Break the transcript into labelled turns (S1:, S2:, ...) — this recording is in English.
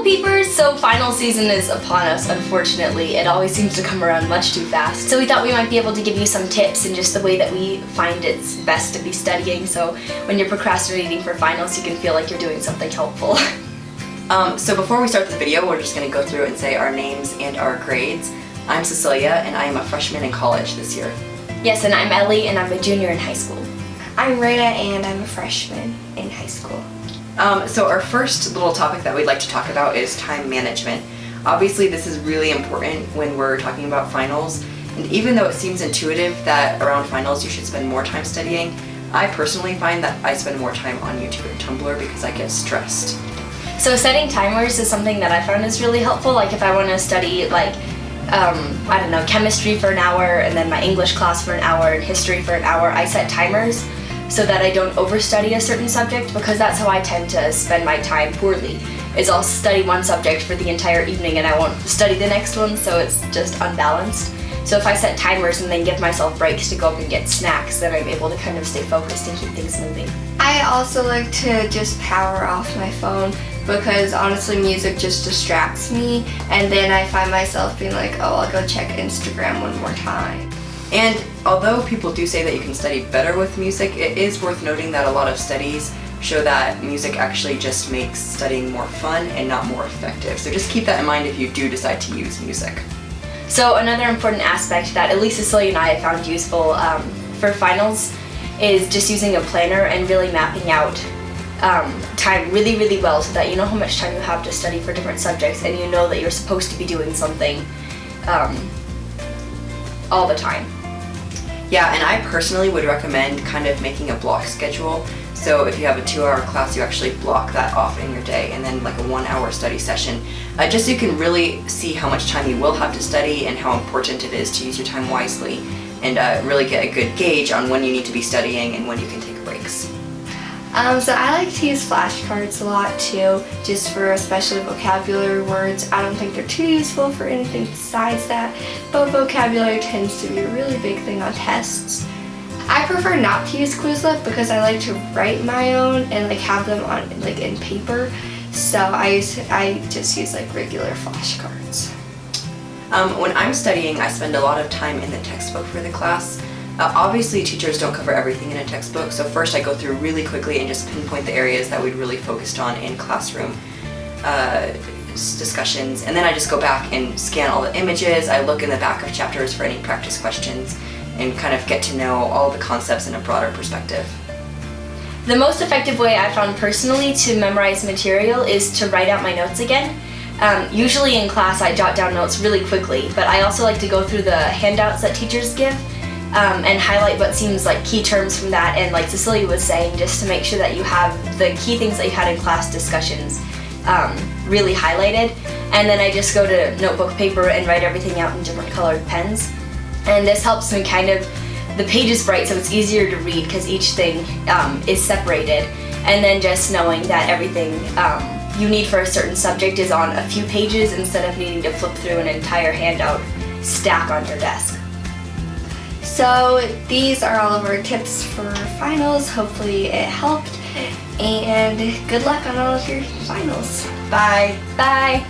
S1: peepers! So final season is upon us, unfortunately. It always seems to come around much too fast. So we thought we might be able to give you some tips and just the way that we find it's best to be studying, so when you're procrastinating for finals you can feel like you're doing something helpful.
S2: So before we start the video, we're just going to go through and say our names and our grades. I'm Cecilia and I am a freshman in college this year.
S1: Yes, and I'm Ellie and I'm a junior in high school.
S3: I'm Raina and I'm a freshman in high school.
S2: So our first little topic that we'd like to talk about is time management. Obviously this is really important when we're talking about finals, and even though it seems intuitive that around finals you should spend more time studying, I personally find that I spend more time on YouTube and Tumblr because I get stressed.
S1: So setting timers is something that I found is really helpful. Like if I want to study I don't know, chemistry for an hour and then my English class for an hour and history for an hour, I set timers so that I don't overstudy a certain subject, because that's how I tend to spend my time poorly, is I'll study one subject for the entire evening and I won't study the next one, so it's just unbalanced. So if I set timers and then give myself breaks to go up and get snacks, then I'm able to kind of stay focused and keep things moving.
S3: I also like to just power off my phone because honestly music just distracts me, and then I find myself being like, oh, I'll go check Instagram one more time.
S2: And although people do say that you can study better with music, it is worth noting that a lot of studies show that music actually just makes studying more fun and not more effective. So just keep that in mind if you do decide to use music.
S1: So another important aspect that at least Cecilia and I have found useful for finals is just using a planner and really mapping out time really, really well, so that you know how much time you have to study for different subjects and you know that you're supposed to be doing something all the time.
S2: Yeah, and I personally would recommend kind of making a block schedule. So if you have a 2-hour class, you actually block that off in your day, and then like a 1-hour study session, just so you can really see how much time you will have to study and how important it is to use your time wisely, and really get a good gauge on when you need to be studying and when you can take breaks.
S3: So I like to use flashcards a lot too, just for especially vocabulary words. I don't think they're too useful for anything besides that, but vocabulary tends to be a really big thing on tests. I prefer not to use Quizlet because I like to write my own and have them on in paper. So I just use regular flashcards.
S2: When I'm studying, I spend a lot of time in the textbook for the class. Obviously teachers don't cover everything in a textbook, so first I go through really quickly and just pinpoint the areas that we'd really focused on in classroom discussions, and then I just go back and scan all the images. I look in the back of chapters for any practice questions and kind of get to know all the concepts in a broader perspective.
S1: The most effective way I found personally to memorize material is to write out my notes again. Usually in class I jot down notes really quickly, but I also like to go through the handouts that teachers give and highlight what seems like key terms from that, and like Cecilia was saying, just to make sure that you have the key things that you had in class discussions really highlighted, and then I just go to notebook paper and write everything out in different colored pens. And this helps me the page is bright so it's easier to read because each thing is separated, and then just knowing that everything you need for a certain subject is on a few pages instead of needing to flip through an entire handout stack on your desk.
S3: So these are all of our tips for finals. Hopefully it helped, and good luck on all of your finals.
S2: Bye!
S1: Bye!